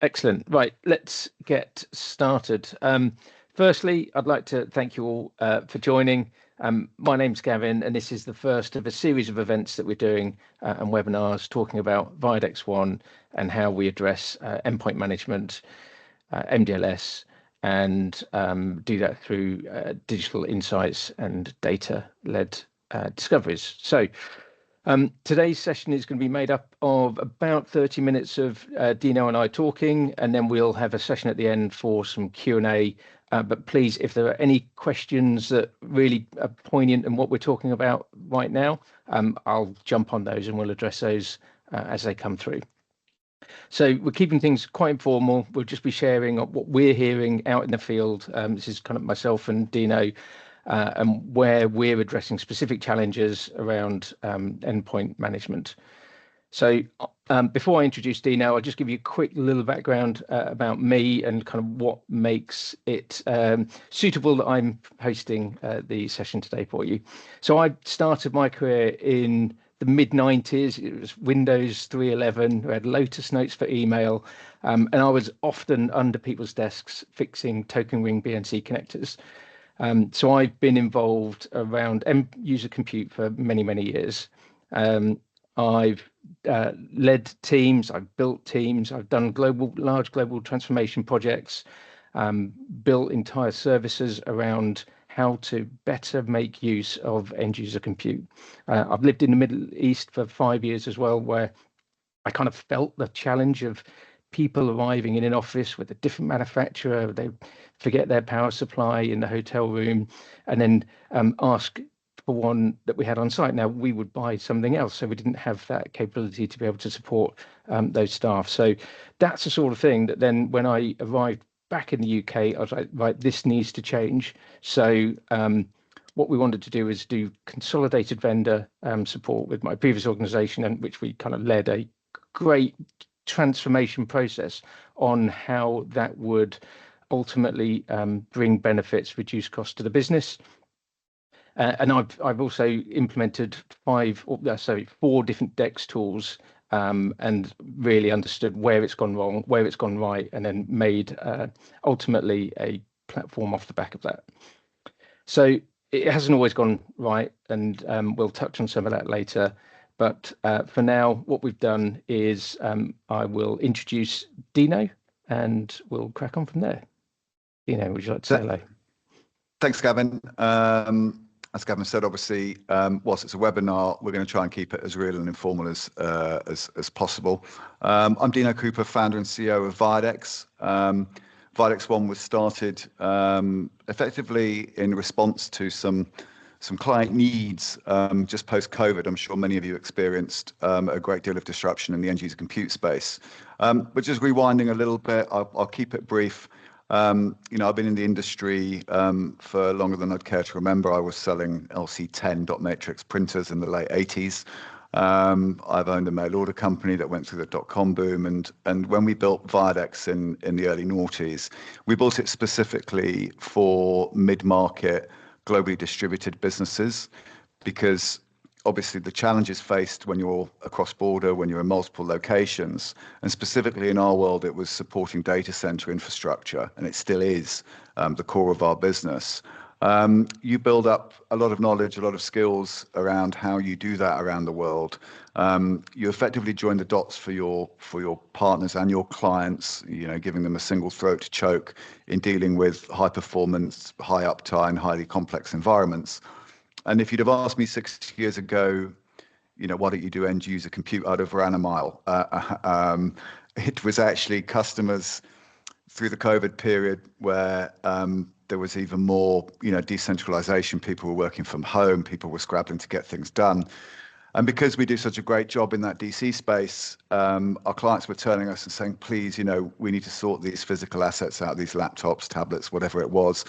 Excellent. Right, let's get started. Firstly, I'd like to thank you all for joining. My name's Gavin, and this is the first of a series of events that we're doing and webinars talking about Viadex One and how we address endpoint management, MDLS, and do that through digital insights and data-led discoveries. So today's session is going to be made up of about 30 minutes of Dino and I talking, and then we'll have a session at the end for some Q&A. But please, if there are any questions that really are poignant in what we're talking about right now, I'll jump on those and we'll address those as they come through. So we're keeping things quite informal. We'll just be sharing what we're hearing out in the field. This is kind of myself and Dino, and where we're addressing specific challenges around endpoint management. So before I introduce Dino, I'll just give you a quick little background about me and kind of what makes it suitable that I'm hosting the session today for you. So I started my career in the mid-90s. It was Windows 3.11. We had Lotus Notes for email, and I was often under people's desks fixing token ring BNC connectors. So I've been involved around end user compute for many, many years. I've led teams, I've built teams, I've done large global transformation projects, built entire services around how to better make use of end user compute. I've lived in the Middle East for 5 years as well, where I kind of felt the challenge of people arriving in an office with a different manufacturer. They forget their power supply in the hotel room and then ask for one that we had on site. Now, we would buy something else, so we didn't have that capability to be able to support those staff. So that's the sort of thing that then when I arrived back in the UK, I was like, right, this needs to change. So what we wanted to do is do consolidated vendor support with my previous organization, and which we kind of led a great transformation process on how that would ultimately bring benefits, reduce cost to the business. And I've also implemented 4 different DEX tools and really understood where it's gone wrong, where it's gone right, and then made ultimately a platform off the back of that. So it hasn't always gone right, and we'll touch on some of that later. But for now, what we've done is I will introduce Dino, and we'll crack on from there. Dino, would you like to say hello? Thanks, Gavin. As Gavin said, obviously, whilst it's a webinar, we're going to try and keep it as real and informal as possible. I'm Dino Cooper, founder and CEO of Viadex. Viadex One was started effectively in response to some client needs just post-COVID. I'm sure many of you experienced a great deal of disruption in the end user compute space. But just rewinding a little bit, I'll keep it brief. I've been in the industry for longer than I'd care to remember. I was selling LC10 dot matrix printers in the late 80s. I've owned a mail order company that went through the dot-com boom, and when we built Viadex in the early noughties, we built it specifically for mid-market, globally distributed businesses, because obviously the challenges faced when you're across border, when you're in multiple locations, and specifically in our world, it was supporting data center infrastructure, and it still is the core of our business. You build up a lot of knowledge, a lot of skills around how you do that around the world. You effectively join the dots for your partners and your clients, giving them a single throat to choke in dealing with high performance, high uptime, highly complex environments. And if you'd have asked me 6 years ago, why don't you do end user compute, I'd have ran a mile. It was actually customers through the COVID period where there was even more, decentralization. People were working from home. People were scrabbling to get things done. And because we do such a great job in that DC space, our clients were turning us and saying, please, we need to sort these physical assets out, these laptops, tablets, whatever it was,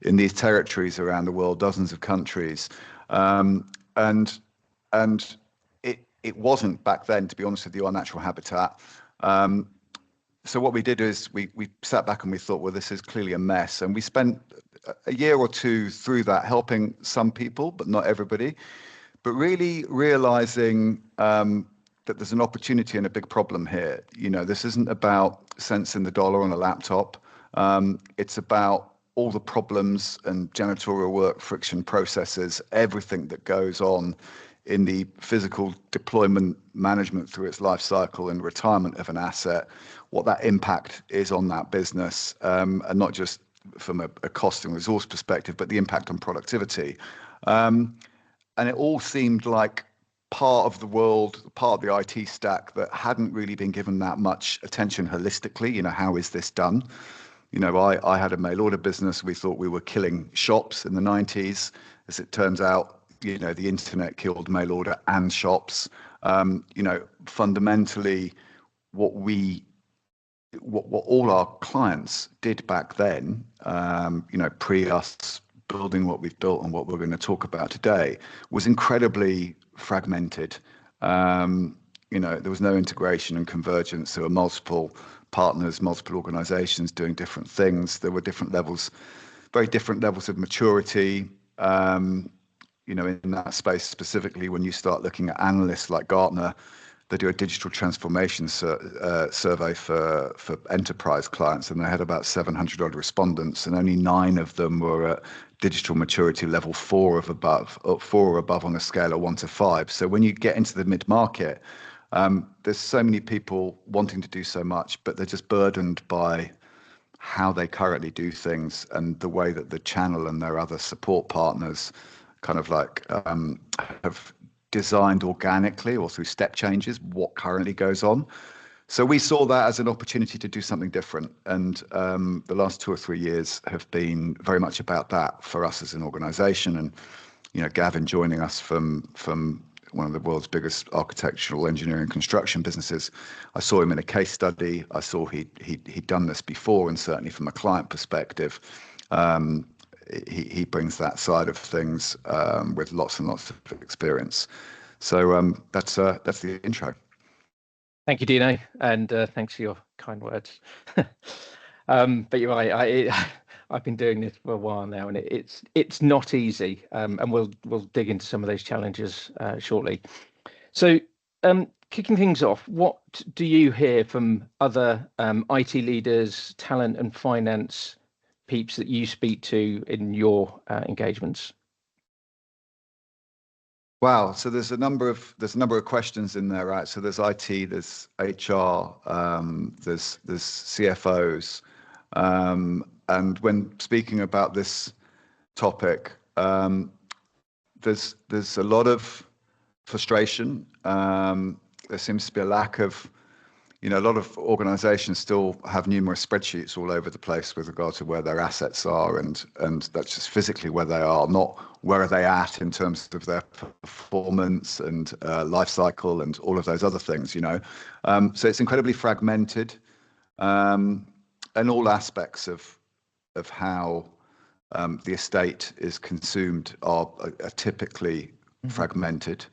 in these territories around the world, dozens of countries. And it wasn't back then, to be honest with you, our natural habitat. So what we did is we sat back and we thought, well, this is clearly a mess. And we spent a year or two through that helping some people, but not everybody, but really realizing that there's an opportunity and a big problem here. This isn't about cents in the dollar on a laptop. It's about all the problems and janitorial work, friction processes, everything that goes on in the physical deployment management through its life cycle and retirement of an asset, what that impact is on that business, and not just from a cost and resource perspective, but the impact on productivity. And it all seemed like part of the world, part of the IT stack that hadn't really been given that much attention holistically. You know, how is this done? You know, I had a mail order business. We thought we were killing shops in the 90s. As it turns out, you know, the internet killed mail order and shops. You know, fundamentally, what all our clients did back then, you know, pre us building what we've built and what we're going to talk about today, was incredibly fragmented. You know, there was no integration and convergence. There were multiple partners, multiple organizations doing different things. There were different levels, very different levels of maturity. You know, in that space specifically, when you start looking at analysts like Gartner, they do a digital transformation survey for enterprise clients, and they had about 700 odd respondents, and only 9 of them were at digital maturity level 4 or above on a scale of 1 to 5. So when you get into the mid-market, there's so many people wanting to do so much, but they're just burdened by how they currently do things and the way that the channel and their other support partners kind of like have designed organically or through step changes what currently goes on. So we saw that as an opportunity to do something different. And the last 2 or 3 years have been very much about that for us as an organization. And, you know, Gavin joining us from one of the world's biggest architectural engineering construction businesses, I saw him in a case study. I saw he'd done this before, and certainly from a client perspective, he brings that side of things with lots and lots of experience. So that's the intro. Thank you, Dino, and thanks for your kind words. But you're right. I've been doing this for a while now, and it's not easy. And we'll dig into some of those challenges shortly. So, kicking things off, what do you hear from other IT leaders, talent, and finance peeps that you speak to in your engagements? Wow. So there's a number of questions in there, right? So there's IT, there's HR, there's CFOs, and when speaking about this topic, there's a lot of frustration. There seems to be a lack of, you know, a lot of organizations still have numerous spreadsheets all over the place with regard to where their assets are, and that's just physically where they are, not where are they at in terms of their performance and life cycle and all of those other things, you know. So it's incredibly fragmented, and all aspects of how the estate is consumed are typically fragmented.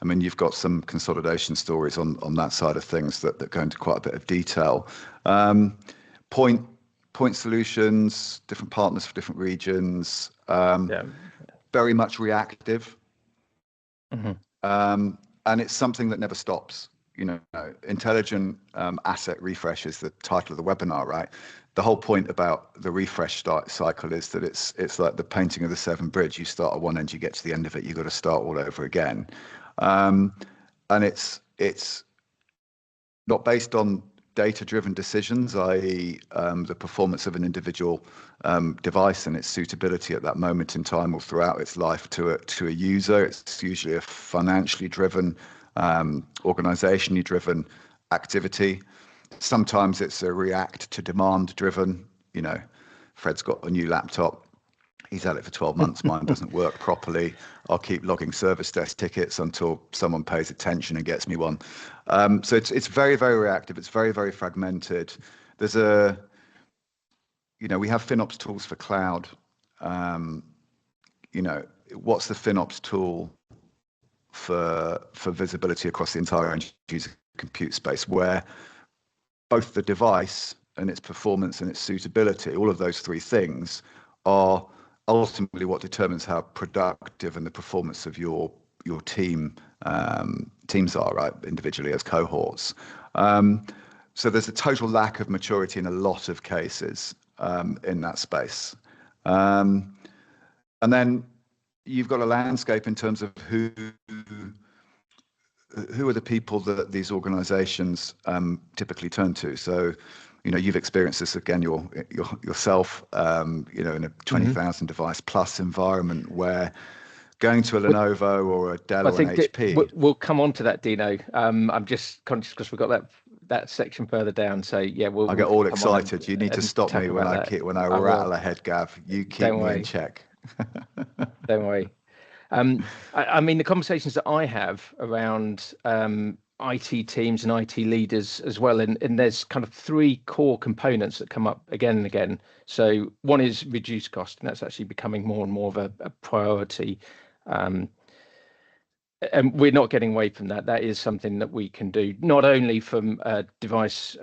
I mean, you've got some consolidation stories on that side of things that go into quite a bit of detail. Point solutions, different partners for different regions, very much reactive. And it's something that never stops. You know, intelligent asset refresh is the title of the webinar, right? The whole point about the refresh cycle is that it's like the painting of the Severn Bridge. You start at one end, you get to the end of it, you've got to start all over again. And it's not based on data-driven decisions, i.e. the performance of an individual device and its suitability at that moment in time or throughout its life to a user. It's usually a financially driven, organizationally driven activity. Sometimes it's a react to demand driven. You know, Fred's got a new laptop. He's had it for 12 months. Mine doesn't work properly. I'll keep logging service desk tickets until someone pays attention and gets me one. So it's very, very reactive. It's very, very fragmented. There's you know, we have FinOps tools for cloud. You know, what's the FinOps tool for visibility across the entire end user compute space, where both the device and its performance and its suitability, all of those three things are ultimately what determines how productive and the performance of your teams are, right, individually as cohorts. So there's a total lack of maturity in a lot of cases in that space. And then you've got a landscape in terms of who are the people that these organizations typically turn to. So, you've experienced this again yourself, in a 20,000 device plus environment where going to a Lenovo or a Dell or an HP. We'll come on to that, Dino. I'm just conscious because we've got that section further down. So yeah, I get all excited. You need to stop me when I rattle ahead, Gav. You keep me in check. Don't worry. I mean, the conversations that I have around IT teams and IT leaders as well, and there's kind of three core components that come up again and again. So one is reduce cost, and that's actually becoming more and more of a priority. And we're not getting away from that. That is something that we can do, not only from device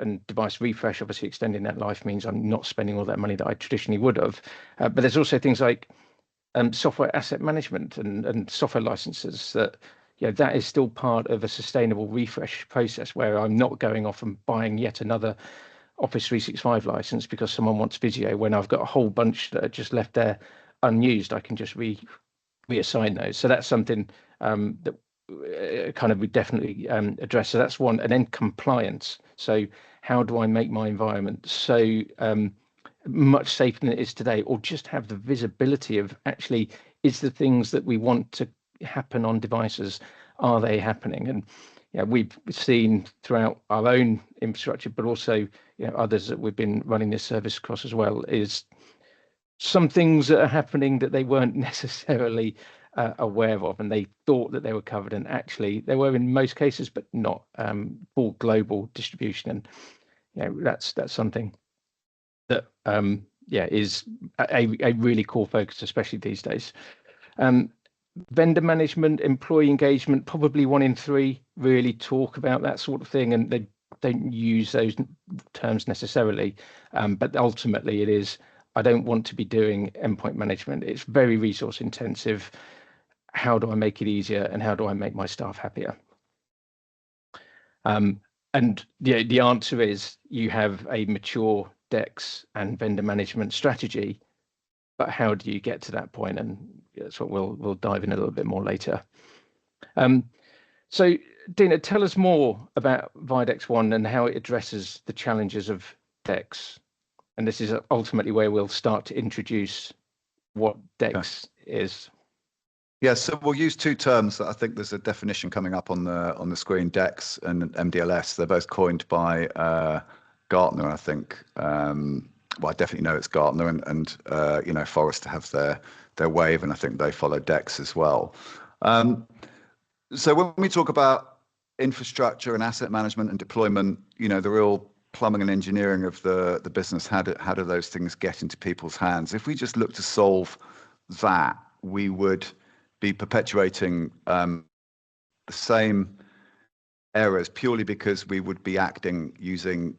refresh. Obviously, extending that life means I'm not spending all that money that I traditionally would have. But there's also things like software asset management and software licenses that is still part of a sustainable refresh process where I'm not going off and buying yet another Office 365 license because someone wants Visio when I've got a whole bunch that are just left there unused. I can just reassign those. So that's something that kind of we definitely address. So that's one. And then compliance. So how do I make my environment so much safer than it is today, or just have the visibility of actually is the things that we want to happen on devices, are they happening? And we've seen throughout our own infrastructure, but also others that we've been running this service across as well, is some things that are happening that they weren't necessarily aware of, and they thought that they were covered, and actually they were in most cases, but not full global distribution. And that's something that is a really core focus, especially these days. Vendor management, employee engagement, probably 1 in 3 really talk about that sort of thing, and they don't use those terms necessarily. But ultimately it is, I don't want to be doing endpoint management. It's very resource intensive. How do I make it easier, and how do I make my staff happier? And the answer is you have a mature DEX and vendor management strategy, but how do you get to that point? And that's what we'll dive in a little bit more later. So Dina, tell us more about Videx One and how it addresses the challenges of DEX. And this is ultimately where we'll start to introduce what DEX is. Yeah, so we'll use 2 terms that I think there's a definition coming up on the screen, DEX and MDLS. They're both coined by Gartner, I think. Well, I definitely know it's Gartner, and Forrester have their wave, and I think they follow DEX as well. So when we talk about infrastructure and asset management and deployment, the real plumbing and engineering of the business, how do those things get into people's hands? If we just look to solve that, we would be perpetuating the same errors purely because we would be acting using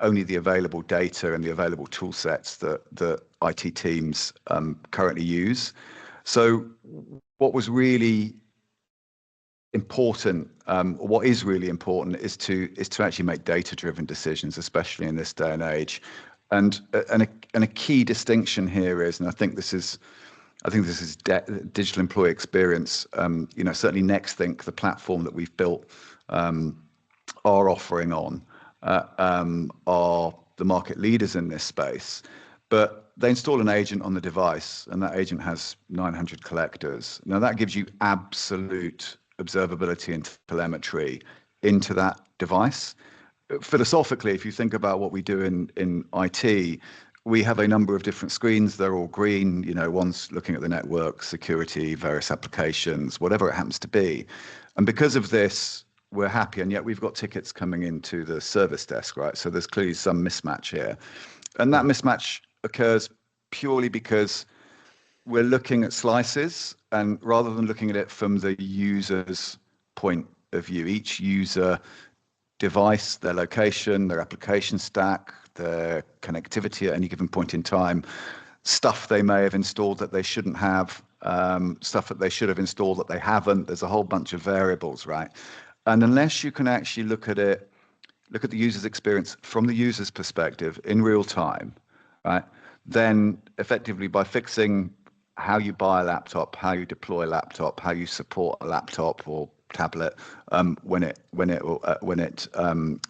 only the available data and the available tool sets that IT teams currently use. So what was really important, what is really important, is to actually make data-driven decisions, especially in this day and age. And a key distinction here is, and I think this is digital employee experience. Certainly Nexthink, the platform that we've built our offering on, are the market leaders in this space. But they install an agent on the device, and that agent has 900 collectors. Now that gives you absolute observability and telemetry into that device. Philosophically, if you think about what we do in IT, we have a number of different screens. They're all green. One's looking at the network, security, various applications, whatever it happens to be. And because of this, we're happy. And yet we've got tickets coming into the service desk, right? So there's clearly some mismatch here. And that mismatch occurs purely because we're looking at slices, and rather than looking at it from the user's point of view, each user device, their location, their application stack, their connectivity at any given point in time, stuff they may have installed that they shouldn't have, stuff that they should have installed that they haven't. There's a whole bunch of variables, right? And unless you can actually look at it look at the user's experience from the user's perspective in real time, right? Then effectively by fixing how you buy a laptop, how you deploy a laptop, how you support a laptop or tablet when it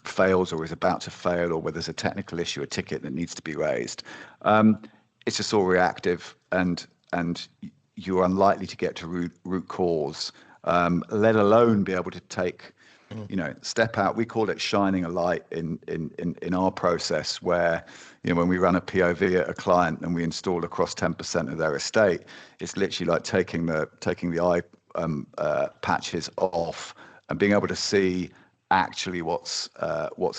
fails or is about to fail, or where there's a technical issue, a ticket that needs to be raised. It's just all reactive, and you're unlikely to get to root cause, let alone be able to take, step out. We call it shining a light in our process, where, when we run a POV at a client and we install across 10% of their estate, it's literally like taking the eye patches off and being able to see actually what's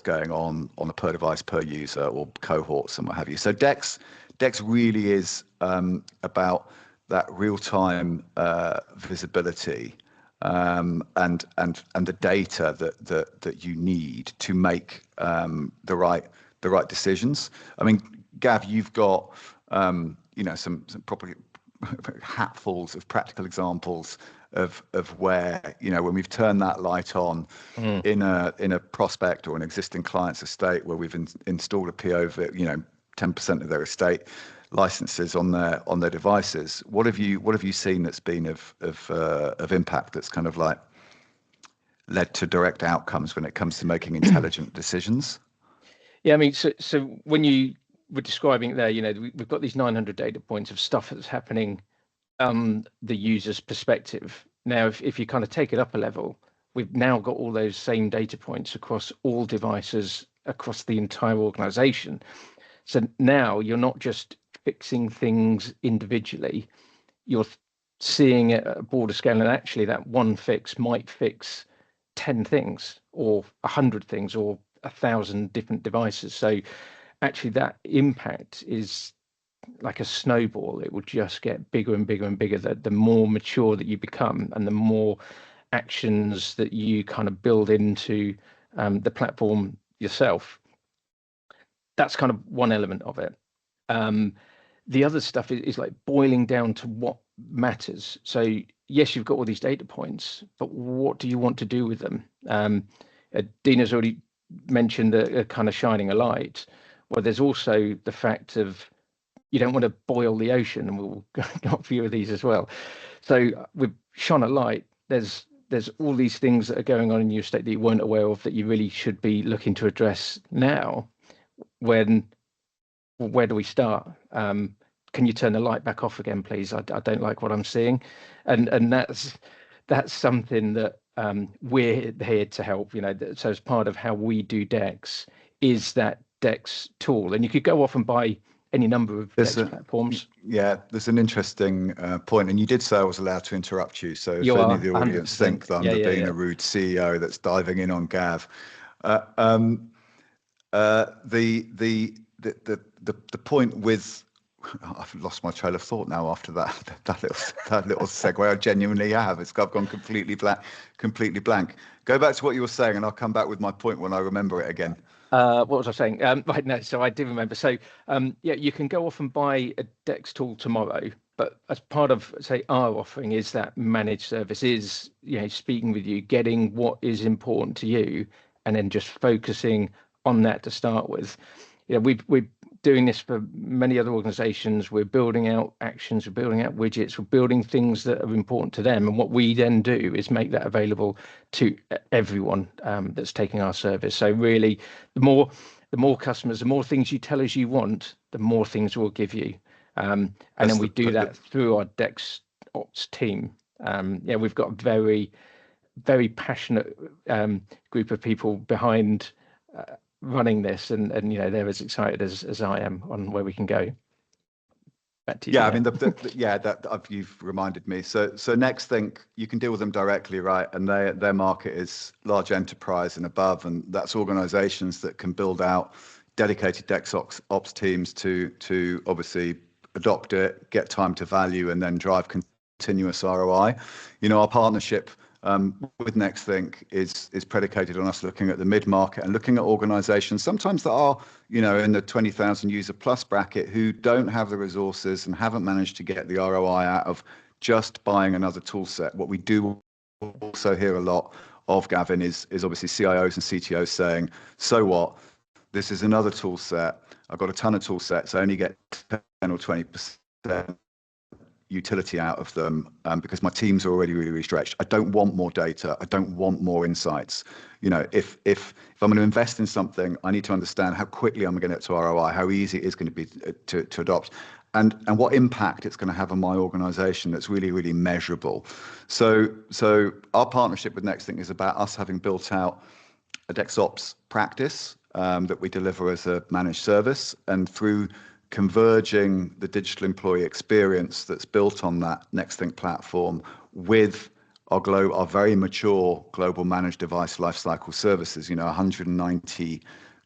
going on a per device, per user, or cohorts and what have you. So Dex really is about that real-time visibility and the data that you need to make the right decisions. I mean, Gav, you've got some probably hatfuls of practical examples of where, when we've turned that light on in a prospect or an existing client's estate, where we've installed a PO for 10% of their estate licenses on their devices. What have you seen that's been of impact, that's kind of like led to direct outcomes when it comes to making intelligent decisions? Yeah, I mean, so when you were describing it there, we've got these 900 data points of stuff that's happening the user's perspective. Now, if you kind of take it up a level, we've now got all those same data points across all devices across the entire organization. So now you're not just fixing things individually, you're seeing it at a broader scale, and actually that one fix might fix 10 things or 100 things or 1,000 different devices. So actually that impact is like a snowball. It will just get bigger and bigger and bigger. The more mature that you become, and the more actions that you kind of build into the platform yourself. That's kind of one element of it. The other stuff is like boiling down to what matters. So yes, you've got all these data points, but what do you want to do with them? Dina's already mentioned the kind of shining a light. Well, there's also the fact of, you don't want to boil the ocean, and we'll got a few of these as well. So with shone a light, there's all these things that are going on in your estate that you weren't aware of, that you really should be looking to address now. Where do we start? Can you turn the light back off again, please? I don't like what I'm seeing, and that's something that we're here to help. So as part of how we do Dex is that Dex tool, and you could go off and buy any number of Dex platforms. Yeah, there's an interesting point, and you did say I was allowed to interrupt you. So if any of the audience think that I'm being a rude CEO that's diving in on Gav, the point with, I've lost my trail of thought now after that little segue. I genuinely have. I've gone completely blank. Go back to what you were saying, and I'll come back with my point when I remember it again. What was I saying? Right, no, so I do remember. So yeah, you can go off and buy a Dex tool tomorrow, but as part of, say, our offering is that managed service, is speaking with you, getting what is important to you, and then just focusing on that to start with. We're doing this for many other organizations. We're building out actions, we're building out widgets, we're building things that are important to them, and what we then do is make that available to everyone that's taking our service. So really, the more customers, the more things you tell us you want, the more things we'll give you, and then we do that through our Dex Ops team. We've got a very, very passionate group of people behind running this, and they're as excited as I am on where we can go. Back to you. Yeah, I mean, you've reminded me. So next thing, you can deal with them directly, right? And their market is large enterprise and above, and that's organizations that can build out dedicated Dex Ops teams to obviously adopt it, get time to value, and then drive continuous ROI. Our partnership with NextThink is predicated on us looking at the mid-market and looking at organizations sometimes that are, in the 20,000 user plus bracket, who don't have the resources and haven't managed to get the ROI out of just buying another tool set. What we do also hear a lot of, Gavin, is obviously CIOs and CTOs saying, so what? This is another tool set. I've got a ton of tool sets. I only get 10 or 20% utility out of them because my teams are already really, really stretched. I don't want more data. I don't want more insights. You know, if I'm going to invest in something, I need to understand how quickly I'm going to get to ROI, how easy it is going to be to adopt, and what impact it's going to have on my organization that's really, really measurable. So our partnership with NextThink is about us having built out a DexOps practice that we deliver as a managed service, and through converging the digital employee experience that's built on that NextThink platform with our very mature global managed device lifecycle services, 190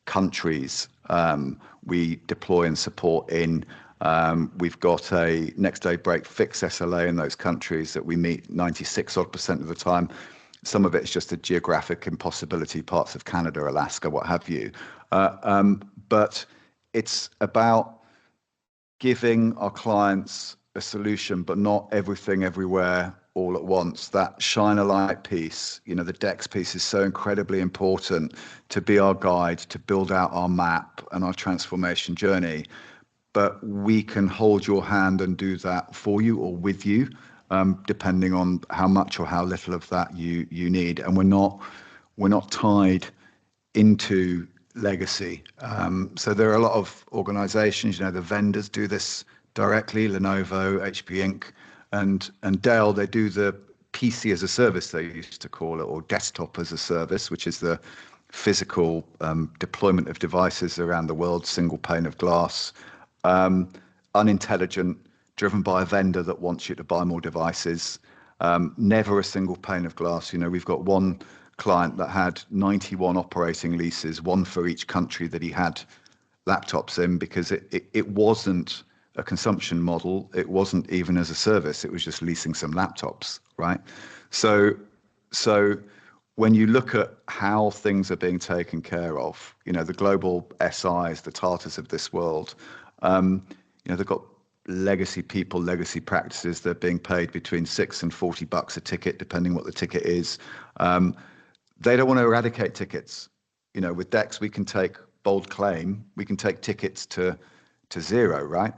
countries we deploy and support in. We've got a next day break fix SLA in those countries that we meet 96% of the time. Some of it's just a geographic impossibility, parts of Canada, Alaska, what have you. But it's about giving our clients a solution, but not everything everywhere all at once. That shine a light piece, the Dex piece is so incredibly important to be our guide, to build out our map and our transformation journey. But we can hold your hand and do that for you or with you, depending on how much or how little of that you need. And we're not tied into legacy. So there are a lot of organizations, the vendors do this directly, Lenovo, HP Inc., and Dell, they do the PC as a service, they used to call it, or desktop as a service, which is the physical deployment of devices around the world, single pane of glass, unintelligent, driven by a vendor that wants you to buy more devices, never a single pane of glass. We've got one client that had 91 operating leases, one for each country that he had laptops in, because it wasn't a consumption model. It wasn't even as a service. It was just leasing some laptops, right? So when you look at how things are being taken care of, the global SIs, the Tatas of this world, they've got legacy people, legacy practices. They're being paid between $6 and $40 a ticket, depending what the ticket is. They don't want to eradicate tickets. With Dex, we can take bold claim. We can take tickets to zero, right?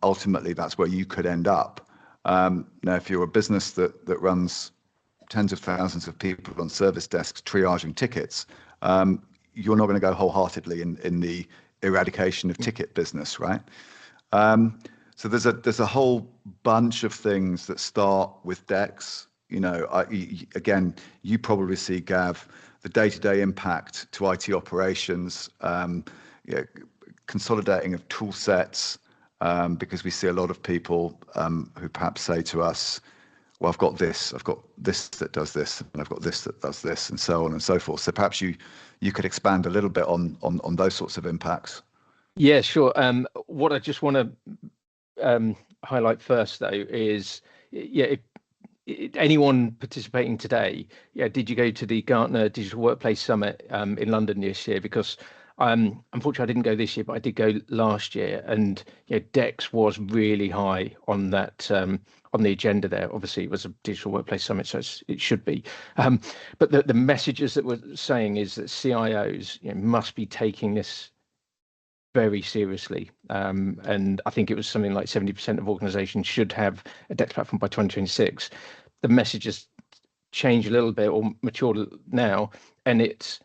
Ultimately, that's where you could end up. Now, if you're a business that runs tens of thousands of people on service desks triaging tickets, you're not going to go wholeheartedly in the eradication of ticket business, right? So there's a whole bunch of things that start with Dex. Again, you probably see, Gav, the day-to-day impact to IT operations, consolidating of tool sets, because we see a lot of people who perhaps say to us, well, I've got this that does this, and I've got this that does this, and so on and so forth. So perhaps you could expand a little bit on those sorts of impacts. Yeah, sure. What I just want to highlight first, though, is anyone participating today, did you go to the Gartner Digital Workplace Summit in London this year? Because unfortunately I didn't go this year, but I did go last year, and Dex was really high on that on the agenda there. Obviously, it was a Digital Workplace Summit, so it should be. But the messages that we're saying is that CIOs must be taking this very seriously, and I think it was something like 70% of organizations should have a Dex platform by 2026. The messages change a little bit or mature now, and it's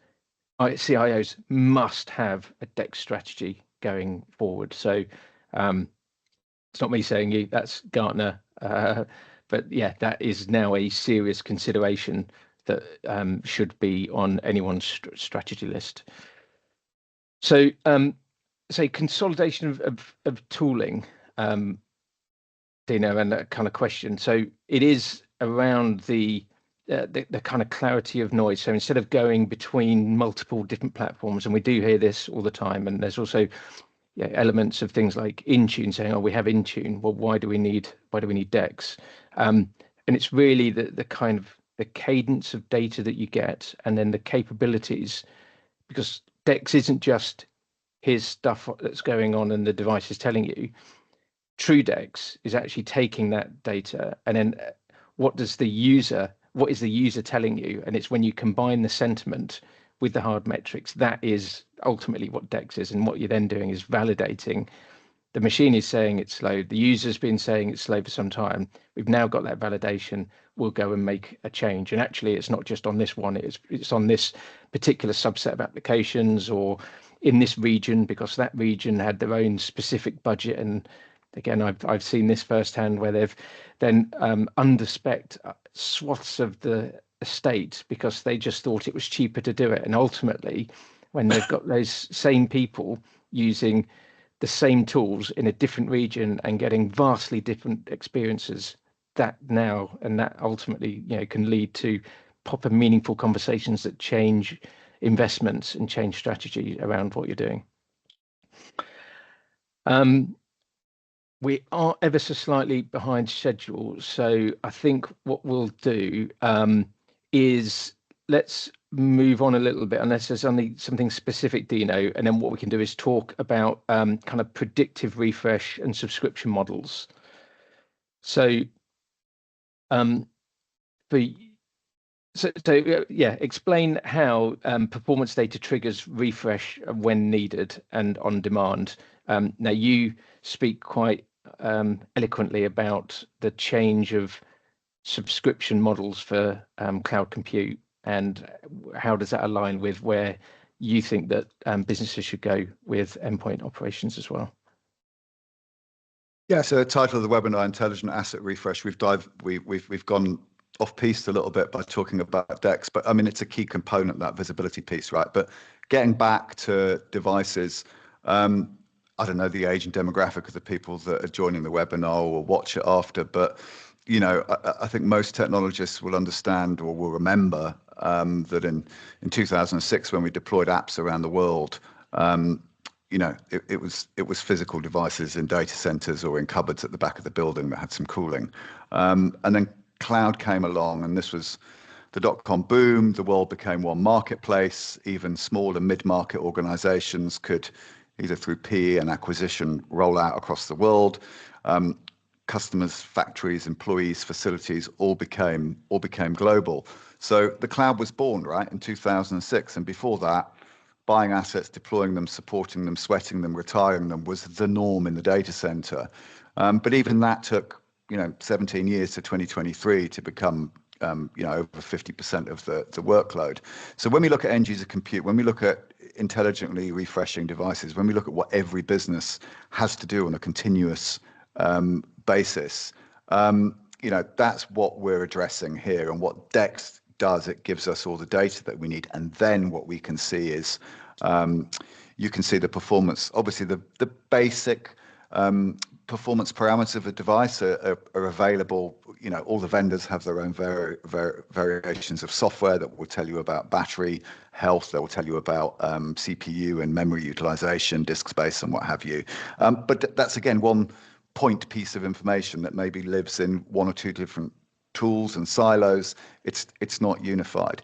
CIOs must have a Dex strategy going forward. So it's not me saying you, that's Gartner, but that is now a serious consideration that should be on anyone's strategy list. So say consolidation of tooling, Dino, and that kind of question. So it is around the kind of clarity of noise. So instead of going between multiple different platforms, and we do hear this all the time, and there's also elements of things like Intune saying, "Oh, we have Intune. Well, why do we need Dex?" And it's really the kind of the cadence of data that you get, and then the capabilities, because Dex isn't just here's stuff that's going on and the device is telling you. TrueDex is actually taking that data, and then what does the user what is the user telling you? And it's when you combine the sentiment with the hard metrics, that is ultimately what DEX is. And what you're then doing is validating. The machine is saying it's slow. The user's been saying it's slow for some time. We've now got that validation. We'll go and make a change. And actually, it's not just on this one. It's on this particular subset of applications or in this region, because that region had their own specific budget. And again, I've seen this firsthand where they've then underspec swaths of the estate because they just thought it was cheaper to do it. And ultimately, when they've got those same people using the same tools in a different region and getting vastly different experiences, that ultimately, can lead to proper meaningful conversations that change investments and change strategy around what you're doing. We are ever so slightly behind schedule, so I think what we'll do is let's move on a little bit, unless there's something specific, Dino, and then what we can do is talk about kind of predictive refresh and subscription models. So, explain how performance data triggers refresh when needed and on demand. Now, you speak quite eloquently about the change of subscription models for cloud compute, and how does that align with where you think that businesses should go with endpoint operations as well? Yeah, so the title of the webinar, Intelligent Asset Refresh, we've gone off piste a little bit by talking about DEX, but I mean, it's a key component, that visibility piece, right? But getting back to devices, I don't know the age and demographic of the people that are joining the webinar or watch it after, but I think most technologists will understand or will remember that in 2006, when we deployed apps around the world, it was physical devices in data centers or in cupboards at the back of the building that had some cooling, and then cloud came along, and this was the dot-com boom. The world became one marketplace. Even small and mid-market organizations could, either through PE and acquisition, roll out across the world. Customers, factories, employees, facilities all became global. So the cloud was born, right, in 2006, and before that, buying assets, deploying them, supporting them, sweating them, retiring them was the norm in the data center. But even that took 17 years to 2023 to become over 50% of the workload. So when we look at end user compute, when we look at intelligently refreshing devices, when we look at what every business has to do on a continuous basis, that's what we're addressing here. And what DEX does, it gives us all the data that we need. And then what we can see is you can see the performance. Obviously, the basic performance parameters of a device are available. All the vendors have their own variations of software that will tell you about battery health. They will tell you about CPU and memory utilization, disk space, and what have you. But that's, again, one point piece of information that maybe lives in one or two different tools and silos. It's not unified.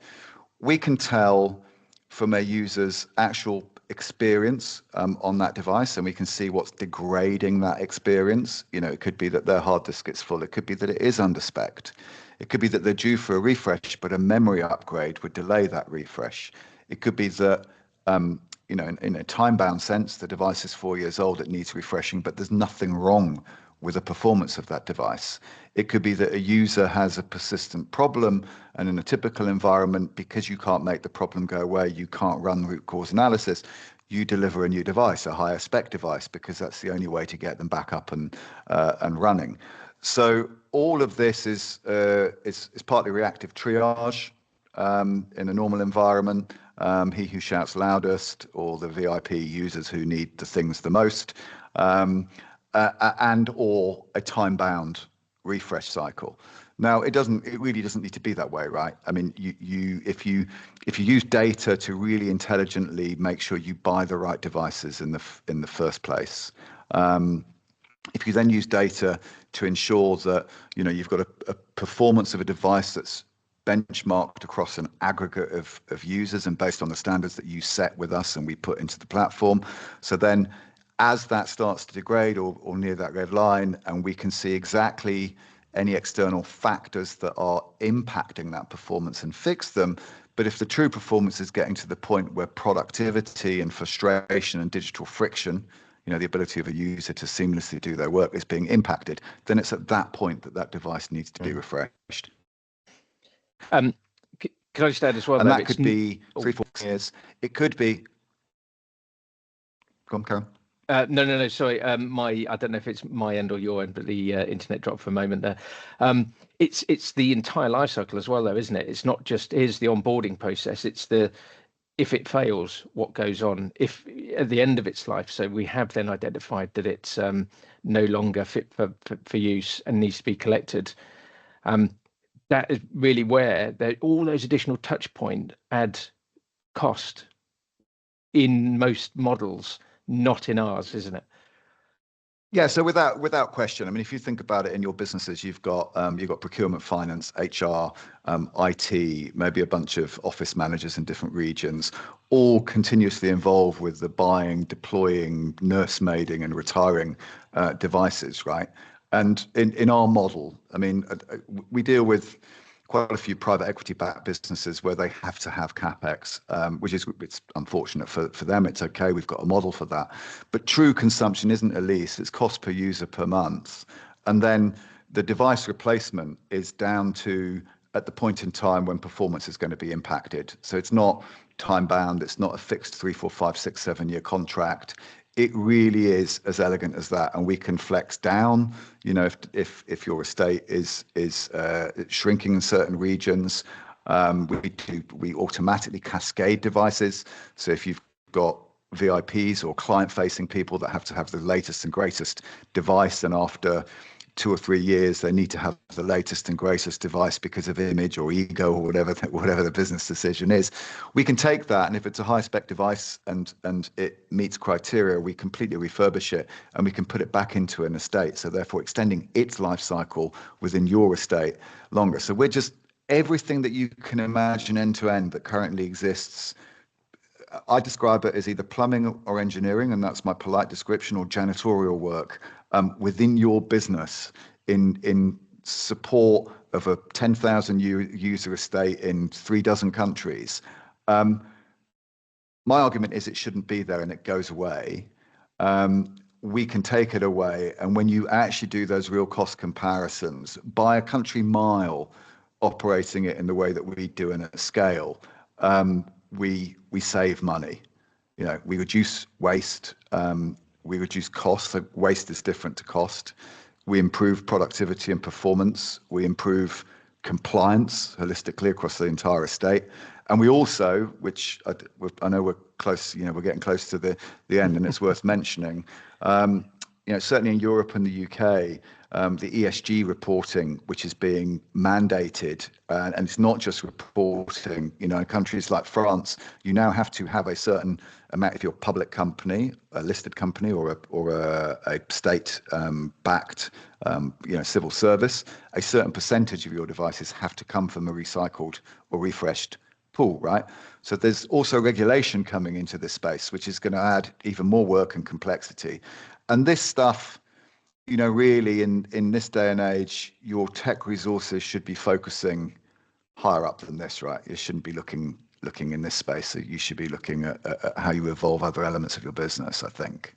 We can tell from a user's actual experience on that device, and we can see what's degrading that experience. It could be that their hard disk gets full. It could be that it is underspec'd. It could be that they're due for a refresh, but a memory upgrade would delay that refresh. It could be that in a time-bound sense, the device is 4 years old, it needs refreshing, but there's nothing wrong with the performance of that device. It could be that a user has a persistent problem, and in a typical environment, because you can't make the problem go away, you can't run root cause analysis, you deliver a new device, a higher spec device, because that's the only way to get them back up and running. So all of this is partly reactive triage in a normal environment. He who shouts loudest, or the VIP users who need the things the most, and or a time-bound refresh cycle. Now, it really doesn't need to be that way, right? I mean, if you use data to really intelligently make sure you buy the right devices in the first place, if you then use data to ensure that you've got a performance of a device that's benchmarked across an aggregate of users and based on the standards that you set with us and we put into the platform. So then as that starts to degrade or near that red line, and we can see exactly any external factors that are impacting that performance and fix them. But if the true performance is getting to the point where productivity and frustration and digital friction, the ability of a user to seamlessly do their work is being impacted, then it's at that point that that device needs to be refreshed. Can I just add as well? And that could be 3-4 years. It could be. Go on, Karen. No. Sorry, I don't know if it's my end or your end, but the internet dropped for a moment there. It's the entire life cycle as well, though, isn't it? It's not just here's the onboarding process. It's if it fails, what goes on? If at the end of its life, so we have then identified that it's no longer fit for use and needs to be collected. That is really where all those additional touch point add cost in most models, not in ours, isn't it? Yeah, so without question, I mean, if you think about it in your businesses, you've got procurement, finance, HR, IT, maybe a bunch of office managers in different regions, all continuously involved with the buying, deploying, nursemaiding, and retiring devices, right? And in our model, I mean, we deal with quite a few private equity-backed businesses where they have to have capex, it's unfortunate for them. It's okay. We've got a model for that. But true consumption isn't a lease. It's cost per user per month. And then the device replacement is down to at the point in time when performance is going to be impacted. So it's not time bound. It's not a fixed 3, 4, 5, 6, 7 year contract. It really is as elegant as that, and we can flex down. If your estate is shrinking in certain regions, we automatically cascade devices. So if you've got VIPs or client-facing people that have to have the latest and greatest device, and after 2 or 3 years they need to have the latest and greatest device because of image or ego or whatever the business decision is, we can take that, and if it's a high spec device and it meets criteria, we completely refurbish it and we can put it back into an estate, so therefore extending its life cycle within your estate longer. So we're just everything that you can imagine end to end that currently exists. I describe it as either plumbing or engineering, and that's my polite description, or janitorial work within your business in support of a 10,000 user estate in 36 countries. My argument is it shouldn't be there and it goes away. We can take it away, and when you actually do those real cost comparisons by a country mile, operating it in the way that we do in a scale, we save money. We reduce waste, we reduce costs. So waste is different to cost. We improve productivity and performance. We improve compliance holistically across the entire estate. And we also, which I know we're close, we're getting close to the end, and it's worth mentioning, certainly in Europe and the UK, the ESG reporting, which is being mandated, and it's not just reporting, in countries like France, you now have to have a certain amount, if you're a public company, a listed company, or a state backed, civil service, a certain percentage of your devices have to come from a recycled or refreshed pool, right? So there's also regulation coming into this space, which is going to add even more work and complexity. And this stuff, really in this day and age, your tech resources should be focusing higher up than this, right? You shouldn't be looking in this space. You should be looking at how you evolve other elements of your business, I think.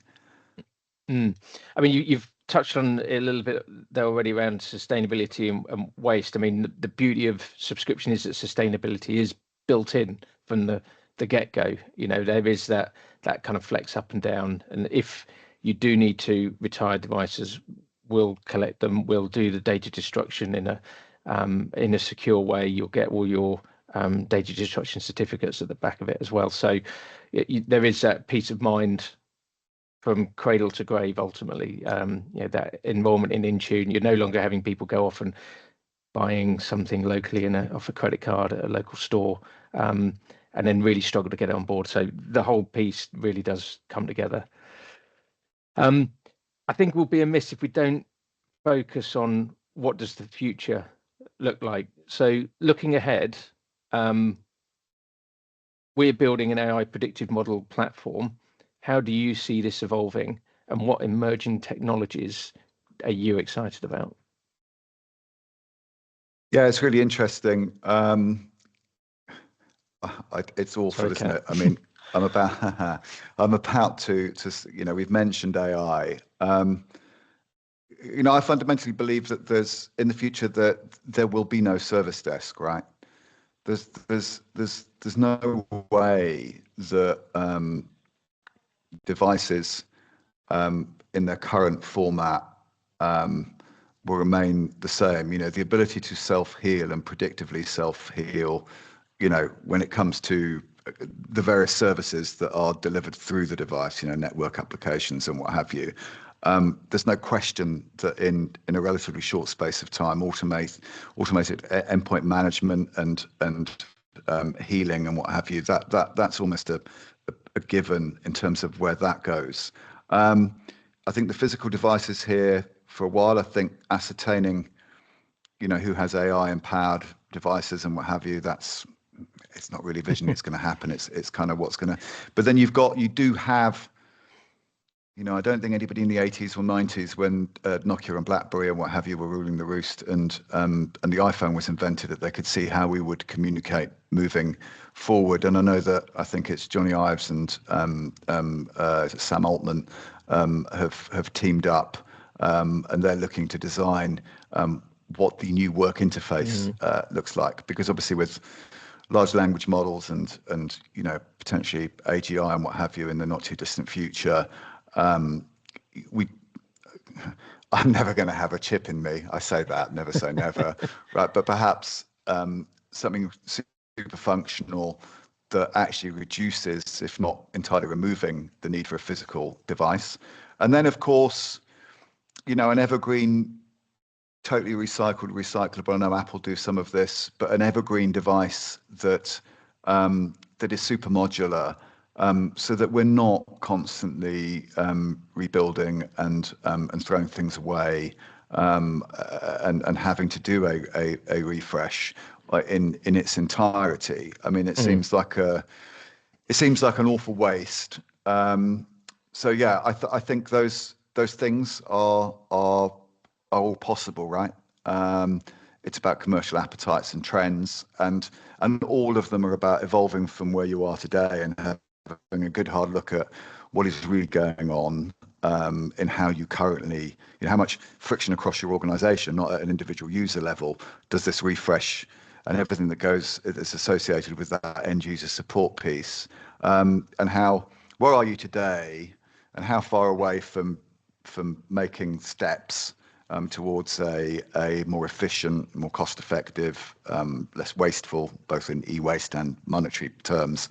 I mean, you've touched on it a little bit there already around sustainability and waste. I mean, the beauty of subscription is that sustainability is built in from the get-go. There is that kind of flex up and down, and if you do need to retire devices, we'll collect them. We'll do the data destruction in a secure way. You'll get all your data destruction certificates at the back of it as well. So there is that peace of mind from cradle to grave. Ultimately, that involvement in Intune. You're no longer having people go off and buying something locally off a credit card at a local store, and then really struggle to get it on board. So the whole piece really does come together. I think we'll be amiss if we don't focus on what does the future look like. So looking ahead, we're building an AI predictive model platform. How do you see this evolving, and what emerging technologies are you excited about? Yeah, it's really interesting. It's awful, Sorry, isn't Kat. it? I mean, I'm about I'm about to we've mentioned AI. I fundamentally believe that in the future that there will be no service desk, right? There's no way that devices in their current format will remain the same. The ability to self-heal and predictively self-heal, when it comes to the various services that are delivered through the device, network applications and what have you. There's no question that in a relatively short space of time, automated endpoint management and healing and what have you, that's almost a given in terms of where that goes. I think the physical devices here for a while. I think ascertaining, who has AI empowered devices and what have you. It's not really vision. It's going to happen. It's kind of what's going to. But then you do have. I don't think anybody in the 80s or 90s, when Nokia and BlackBerry and what have you were ruling the roost, and the iPhone was invented, that they could see how we would communicate moving forward. And I think it's Johnny Ives and Sam Altman have teamed up, and they're looking to design what the new work interface looks like. Because obviously with large language models and potentially AGI and what have you in the not too distant future, I'm never going to have a chip in me. I say that, never say never, right? But perhaps something super functional that actually reduces, if not entirely removing, the need for a physical device. And then, of course, an evergreen, totally recyclable. I know Apple do some of this, but an evergreen device that is super modular, so that we're not constantly rebuilding and throwing things away, and having to do a refresh in its entirety. I mean, it seems like an awful waste. So yeah, I think those things are all possible, right? It's about commercial appetites and trends, and all of them are about evolving from where you are today and having a good hard look at what is really going on in how you currently, how much friction across your organization, not at an individual user level, does this refresh and everything that is associated with that end user support piece, and where are you today, and how far away from making steps towards a more efficient, more cost-effective, less wasteful, both in e-waste and monetary terms,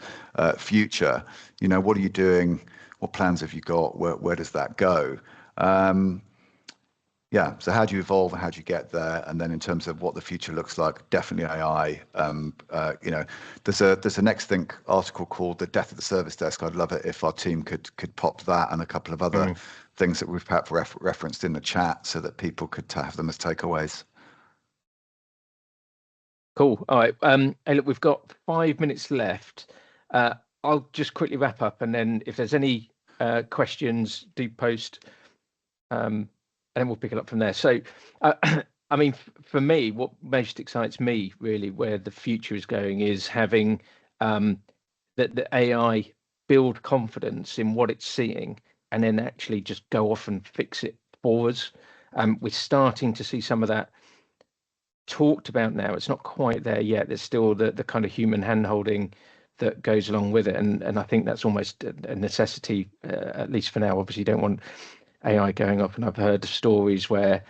future. What are you doing? What plans have you got? Where does that go? Yeah. So how do you evolve and how do you get there? And then in terms of what the future looks like, definitely AI. There's a Nextthink article called "The Death of the Service Desk." I'd love it if our team could pop that and a couple of other things that we've perhaps referenced in the chat, so that people could have them as takeaways. Cool. All right. Hey, look, we've got 5 minutes left. I'll just quickly wrap up, and then if there's any questions, do post, and then we'll pick it up from there. So, I mean, for me, what most excites me really, where the future is going, is having the AI build confidence in what it's seeing, and then actually just go off and fix it for us. We're starting to see some of that talked about now. It's not quite there yet. There's still the kind of human handholding that goes along with it, and I think that's almost a necessity, at least for now. Obviously, you don't want AI going off, and I've heard stories where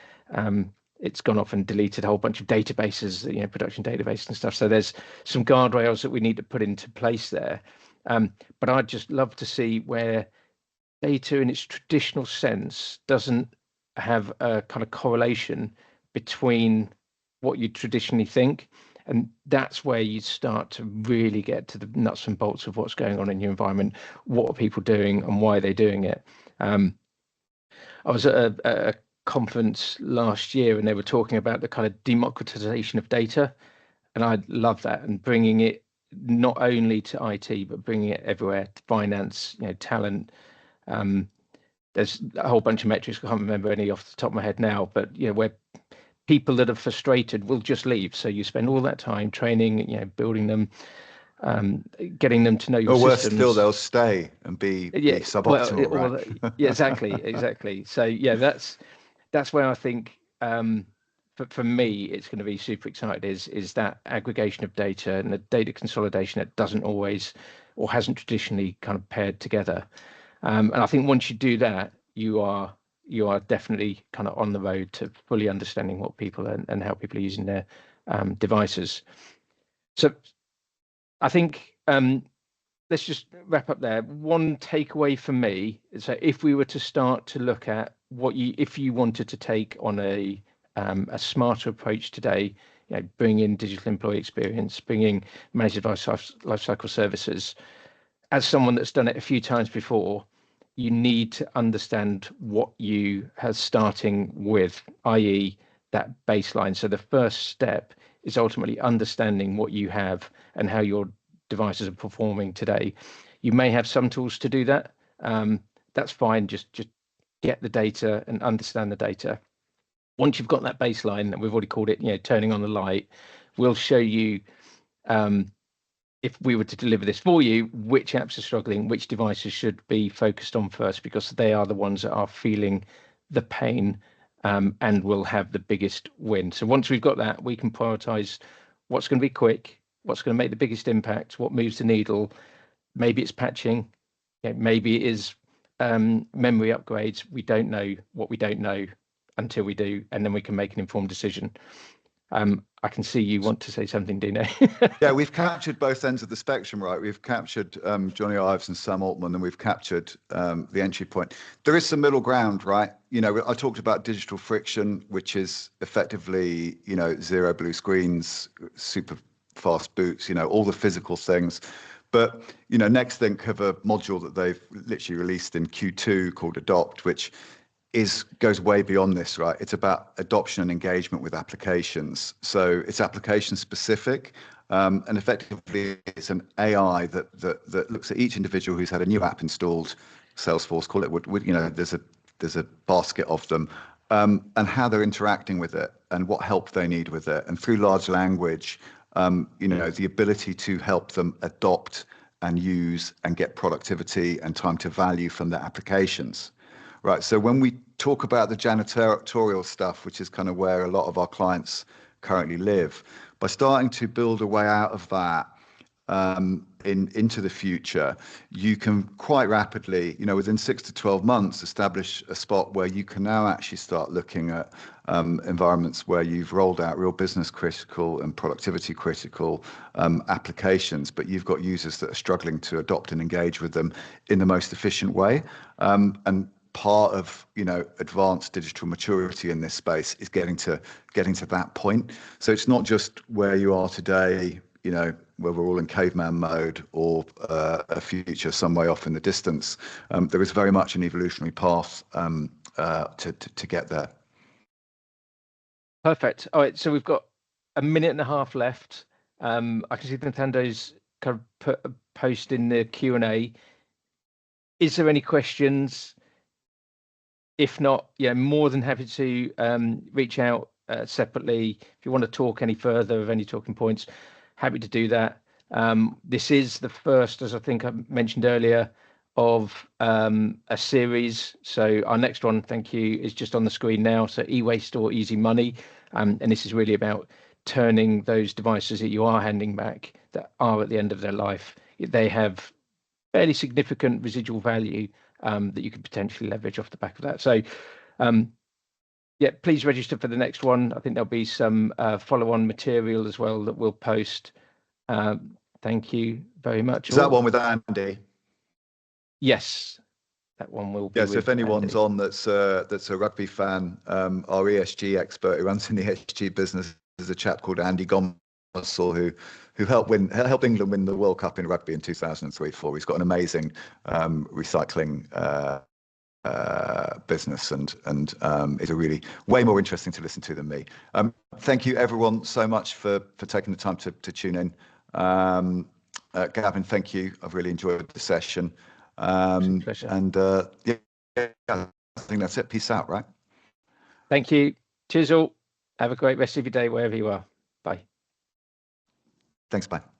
it's gone off and deleted a whole bunch of databases, production databases and stuff. So there's some guardrails that we need to put into place there. But I'd just love to see where data in its traditional sense doesn't have a kind of correlation between what you traditionally think. And that's where you start to really get to the nuts and bolts of what's going on in your environment, what are people doing and why they're doing it. I was at a conference last year and they were talking about the kind of democratization of data. And I love that, and bringing it not only to IT, but bringing it everywhere, to finance, talent. There's a whole bunch of metrics. I can't remember any off the top of my head now, but where people that are frustrated will just leave. So you spend all that time training, building them, getting them to know your Or worse systems. still, they'll stay and be suboptimal, right? Yeah, exactly. So yeah, that's where I think for me it's going to be super excited is that aggregation of data and the data consolidation that doesn't always or hasn't traditionally kind of paired together. And I think once you do that, you are definitely kind of on the road to fully understanding what people and how people are using their devices. So I think let's just wrap up there. One takeaway for me is that if we were to start to look at if you wanted to take on a smarter approach today, bring in digital employee experience, bringing managed device lifecycle services, as someone that's done it a few times before, you need to understand what you are starting with, i.e., that baseline. So the first step is ultimately understanding what you have and how your devices are performing today. You may have some tools to do that. That's fine. Just get the data and understand the data. Once you've got that baseline, and we've already called it, turning on the light, we'll show you if we were to deliver this for you, which apps are struggling, which devices should be focused on first, because they are the ones that are feeling the pain and will have the biggest win. So once we've got that, we can prioritize what's going to be quick, what's going to make the biggest impact, what moves the needle. Maybe it's patching, maybe it is memory upgrades. We don't know what we don't know until we do, and then we can make an informed decision. I can see you want to say something, Dino. Yeah, we've captured both ends of the spectrum, right? We've captured Johnny Ives and Sam Altman, and we've captured the entry point. There is some middle ground, right? I talked about digital friction, which is effectively, zero blue screens, super fast boots, all the physical things. But, Nextlink have a module that they've literally released in Q2 called Adopt, which goes way beyond this, right? It's about adoption and engagement with applications. So it's application specific, and effectively it's an AI that looks at each individual who's had a new app installed. Salesforce call it. There's a basket of them, and how they're interacting with it and what help they need with it. And through large language, the ability to help them adopt and use and get productivity and time to value from their applications. Right. So when we talk about the janitorial stuff, which is kind of where a lot of our clients currently live, by starting to build a way out of that into the future, you can quite rapidly, within 6 to 12 months, establish a spot where you can now actually start looking at environments where you've rolled out real business critical and productivity critical applications, but you've got users that are struggling to adopt and engage with them in the most efficient way. And part of advanced digital maturity in this space is getting to that point. So it's not just where you are today, where we're all in caveman mode, or a future some way off in the distance. There is very much an evolutionary path to get there. Perfect. All right, so we've got a minute and a half left. I can see Nintendo's kind of put a post in the Q&A. Is there any questions? If not, more than happy to reach out separately. If you want to talk any further of any talking points, happy to do that. This is the first, as I think I mentioned earlier, of a series. So our next one, thank you, is just on the screen now. So e-waste or easy money. And this is really about turning those devices that you are handing back that are at the end of their life. They have fairly significant residual value that you could potentially leverage off the back of that. So please register for the next one. I think there'll be some follow-on material as well that we'll post. Thank you very much. Is that one with Andy? Yes, that one will be. Yes, if anyone's Andy on that's a rugby fan, our ESG expert who runs in the ESG business is a chap called Andy Gomersall who helped England win the World Cup in rugby in 2003-4. He's got an amazing recycling business and is a really way more interesting to listen to than me. Thank you everyone so much for taking the time to tune in. Gavin, thank you. I've really enjoyed the session. Pleasure. And I think that's it. Peace out, right? Thank you. Cheers all. Have a great rest of your day wherever you are. Bye. Thanks, bye.